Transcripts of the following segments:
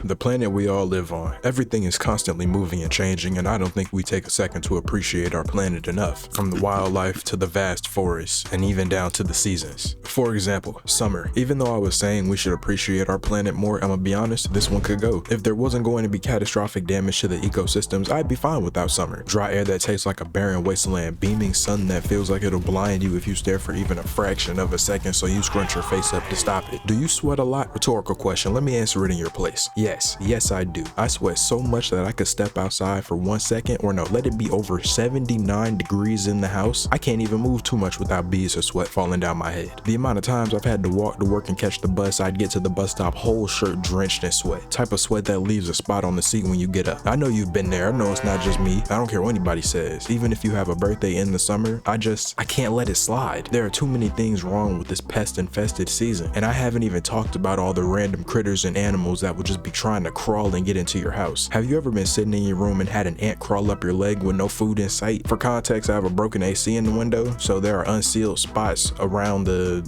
the planet we all live on. Everything is constantly moving and changing, and I don't think we take a second to appreciate our planet enough. From the wildlife to the vast forests, and even down to the seasons. For example, summer. Even though I was saying we should appreciate our planet more, I'm gonna be honest, this one could go. If there wasn't going to be catastrophic damage to the ecosystems, I'd be fine without summer. Dry air that tastes like a barren wasteland, beaming sun that feels like it'll blind you if you stare for even a fraction of a second, so you scrunch your face up to stop it. Do you sweat a lot? Rhetorical question. Let me answer it in your place. Yes I do. I sweat so much that I could step outside for 1 second, or no, let it be over 79 degrees in the house. I can't even move too much without beads of sweat falling down my head. The amount of times I've had to walk to work and catch the bus, I'd get to the bus stop whole shirt drenched in sweat. Type of sweat that leaves a spot on the seat when you get up. I know you've been there. I know it's not just me. I don't care what anybody says. Even if you have a birthday in the summer, I can't let it slide. There are too many things wrong with this pest infested season, and I haven't even talked about all the random critters and animals that will just be trying to crawl and get into your house. Have you ever been sitting in your room and had an ant crawl up your leg with no food in sight? For context, I have a broken AC in the window, so there are unsealed spots around the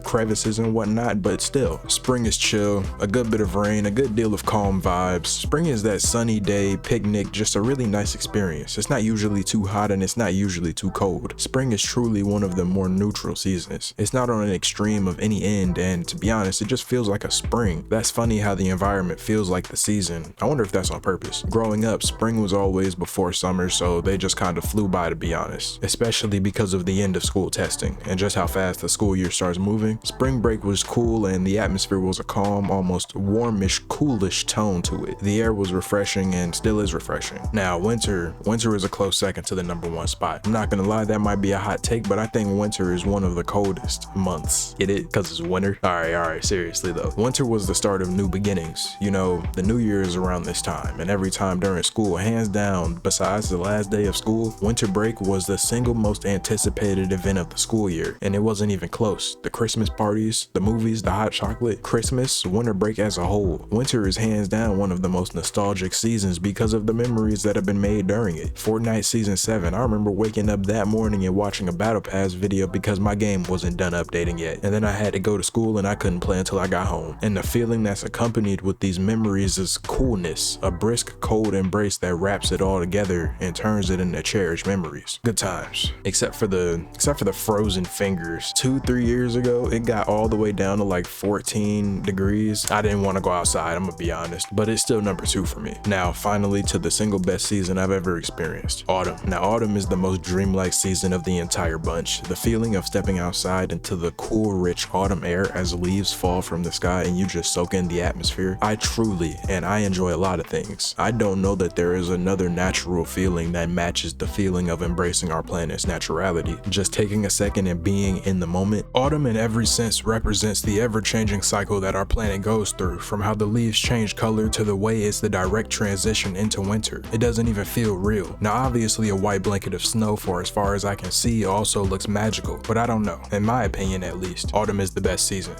crevices and whatnot, but still, spring is chill, a good bit of rain, a good deal of calm vibes. Spring is that sunny day, picnic, just a really nice experience. It's not usually too hot and it's not usually too cold. Spring is truly one of the more neutral seasons. It's not on an extreme of any end, and to be honest, it just feels like a spring. That's funny how the environment feels like the season. I wonder if that's on purpose. Growing up, spring was always before summer, so they just kind of flew by, to be honest. Especially because of the end of school testing and just how fast the school year starts moving. Spring break was cool and the atmosphere was a calm, almost warmish, coolish tone to it. The air was refreshing and still is refreshing. Now, winter is a close second to the #1 spot. I'm not gonna lie, that might be a hot take, but I think winter is one of the coldest months. Get it? Because it's winter? Alright, seriously though. Winter was the start of new beginnings. You know, the new year is around this time, and every time during school, hands down, besides the last day of school, winter break was the single most anticipated event of the school year, and it wasn't even close. The Christmas parties, the movies, the hot chocolate, Christmas, winter break as a whole. Winter is hands down one of the most nostalgic seasons because of the memories that have been made during it. Fortnite Season 7, I remember waking up that morning and watching a Battle Pass video because my game wasn't done updating yet, and then I had to go to school and I couldn't play until I got home. And the feeling that's accompanied with these memories is coolness, a brisk, cold embrace that wraps it all together and turns it into cherished memories. Good times. Except for the frozen fingers. 2-3 years ago, it got all the way down to like 14 degrees. I didn't want to go outside, I'm gonna be honest, but it's still #2 for me. Now, finally to the single best season I've ever experienced, autumn. Now, autumn is the most dreamlike season of the entire bunch. The feeling of stepping outside into the cool, rich autumn air as leaves fall from the sky and you just soak in the atmosphere. I enjoy a lot of things. I don't know that there is another natural feeling that matches the feeling of embracing our planet's naturality. Just taking a second and being in the moment. Autumn in every sense represents the ever-changing cycle that our planet goes through, from how the leaves change color to the way it's the direct transition into winter. It doesn't even feel real. Now, obviously a white blanket of snow for as far as I can see also looks magical, but I don't know. In my opinion at least, autumn is the best season.